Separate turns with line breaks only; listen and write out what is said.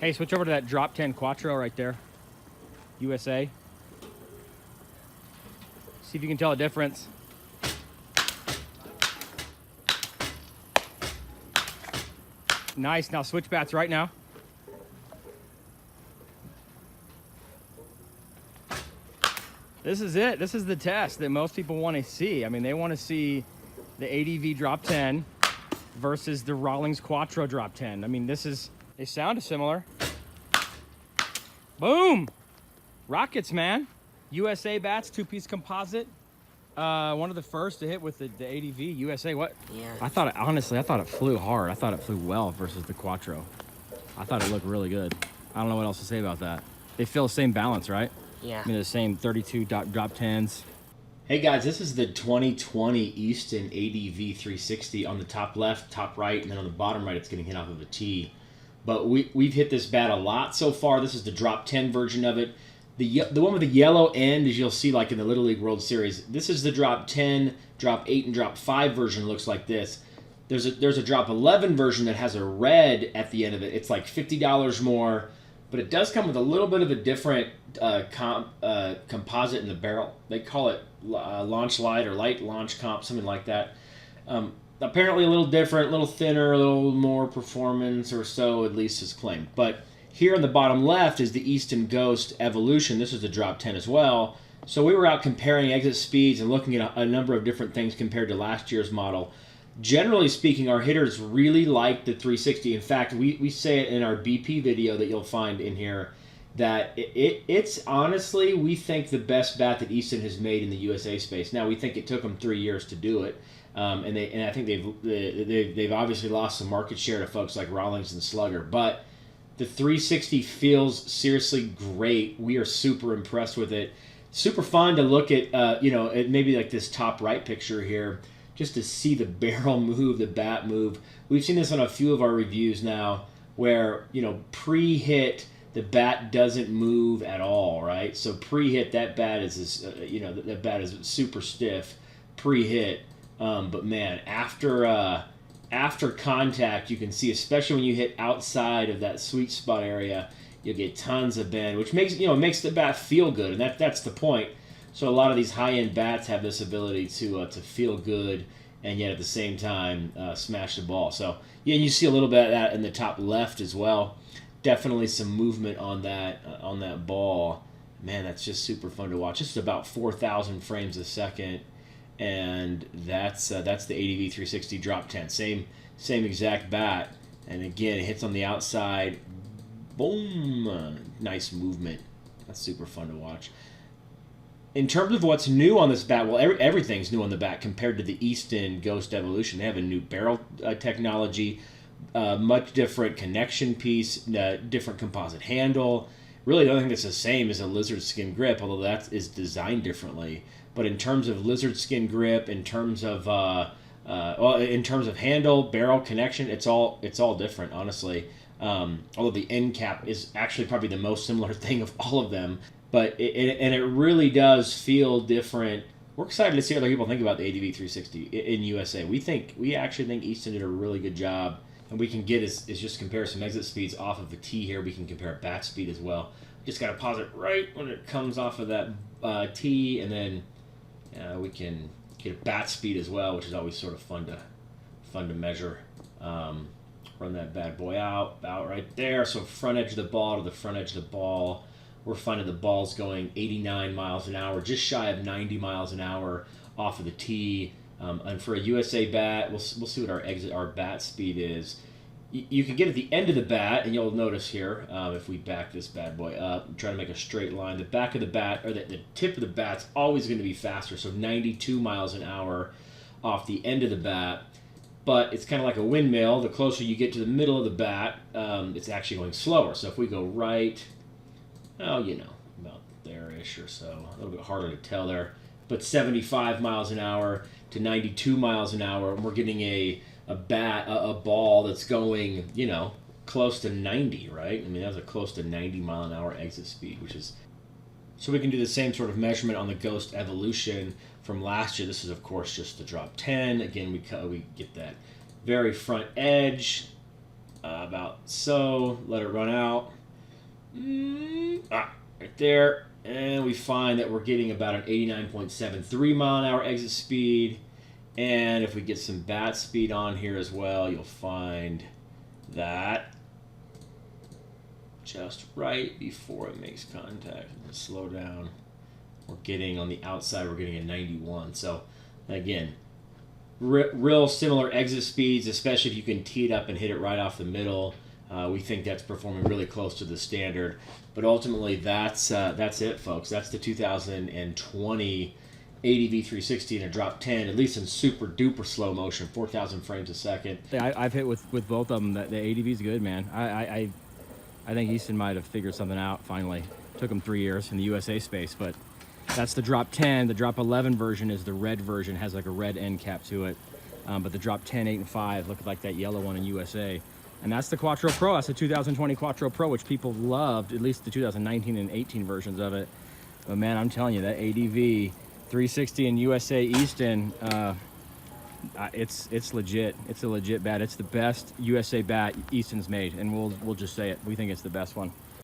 Hey, switch over to that drop 10 Quattro right there. USA. See if you can tell a difference. Nice. Now switch bats right now. This is it. This is the test that most people want to see. I mean, they want to see the ADV drop 10 versus the Rawlings Quattro drop 10. I mean, they sound similar. Boom! Rockets, man. USA bats, two-piece composite. One of the first to hit with the ADV. USA, what?
Yeah.
Honestly, I thought it flew hard. I thought it flew well versus the Quattro. I thought it looked really good. I don't know what else to say about that. They feel the same balance, right?
Yeah.
I mean, the same 32 drop 10s.
Hey guys, this is the 2020 Easton ADV 360 on the top left, top right, and then on the bottom right it's getting hit off of a tee. But we've hit this bat a lot so far. This is the drop 10 version of it. The one with the yellow end, as you'll see like in the Little League World Series, this is the drop 10, drop 8, and drop 5 version. Looks like this. There's a drop 11 version that has a red at the end of it. It's like $50 more, but it does come with a little bit of a different composite in the barrel. They call it launch light or light launch comp, something like that. Apparently a little different, a little thinner, a little more performance or so, at least is claimed. But here on the bottom left is the Easton Ghost Evolution. This is the drop 10 as well. So we were out comparing exit speeds and looking at a number of different things compared to last year's model. Generally speaking, our hitters really like the 360. In fact, we say it in our BP video that you'll find in here that it's honestly, we think, the best bat that Easton has made in the USA space. Now, we think it took them 3 years to do it. And I think they've obviously lost some market share to folks like Rawlings and Slugger, but the 360 feels seriously great. We are super impressed with it. Super fun to look at, at maybe like this top right picture here, just to see the barrel move, the bat move. We've seen this on a few of our reviews now, where pre-hit the bat doesn't move at all, right? So pre-hit that bat is that bat is super stiff pre-hit. But man, after contact, you can see, especially when you hit outside of that sweet spot area, you'll get tons of bend, which makes the bat feel good, and that's the point. So a lot of these high-end bats have this ability to feel good, and yet at the same time smash the ball. So yeah, and you see a little bit of that in the top left as well. Definitely some movement on that ball. Man, that's just super fun to watch. It's about 4,000 frames a second. And that's the ADV 360 drop 10, same exact bat, and again it hits on the outside, boom, nice movement. That's super fun to watch. In terms of what's new on this bat, well, everything's new on the bat compared to the Easton Ghost Evolution. They have a new barrel technology, much different connection piece, different composite handle. Really, the only thing that's the same is a lizard skin grip, although that is designed differently. But in terms of lizard skin grip, in terms of handle, barrel, connection, it's all different, honestly. Although the end cap is actually probably the most similar thing of all of them, but it really does feel different. We're excited to see what other people think about the ADV 360 in USA. We actually think Easton did a really good job, and we can get is just compare some exit speeds off of the tee here. We can compare bat speed as well. Just got to pause it right when it comes off of that tee, and then we can get a bat speed as well, which is always sort of fun to measure. Run that bad boy out right there. So front edge of the ball to the front edge of the ball. We're finding the ball's going 89 miles an hour, just shy of 90 miles an hour off of the tee. And for a USA bat, we'll see what our bat speed is. You can get at the end of the bat, and you'll notice here, if we back this bad boy up and try to make a straight line, the back of the bat, or the tip of the bat's always going to be faster, so 92 miles an hour off the end of the bat. But it's kind of like a windmill. The closer you get to the middle of the bat, it's actually going slower. So if we go right, about there-ish or so, a little bit harder to tell there, but 75 miles an hour to 92 miles an hour, and we're getting a ball that's going, close to 90, right? I mean, that's a close to 90 mile an hour exit speed, which is... So we can do the same sort of measurement on the Ghost Evolution from last year. This is, of course, just the drop 10. Again, we get that very front edge, about so. Let it run out. Right there. And we find that we're getting about an 89.73 mile an hour exit speed. And if we get some bat speed on here as well, you'll find that just right before it makes contact. Slow down. We're getting on the outside, we're getting a 91. So again, real similar exit speeds, especially if you can tee it up and hit it right off the middle. We think that's performing really close to the standard. But ultimately, that's it, folks. That's the 2020 ADV 360 in a drop 10, at least in super duper slow motion, 4,000 frames a second.
I've hit with both of them. The ADV is good, man. I think Easton might have figured something out finally. Took him 3 years in the USA space, but that's the drop 10. The drop 11 version is the red version, has like a red end cap to it. But the drop 10, 8, and 5 look like that yellow one in USA. And that's the Quattro Pro. That's the 2020 Quattro Pro, which people loved, at least the 2019 and 18 versions of it. But man, I'm telling you, that ADV 360 in USA Easton, it's legit. It's a legit bat. It's the best USA bat Easton's made, and we'll just say it. We think it's the best one.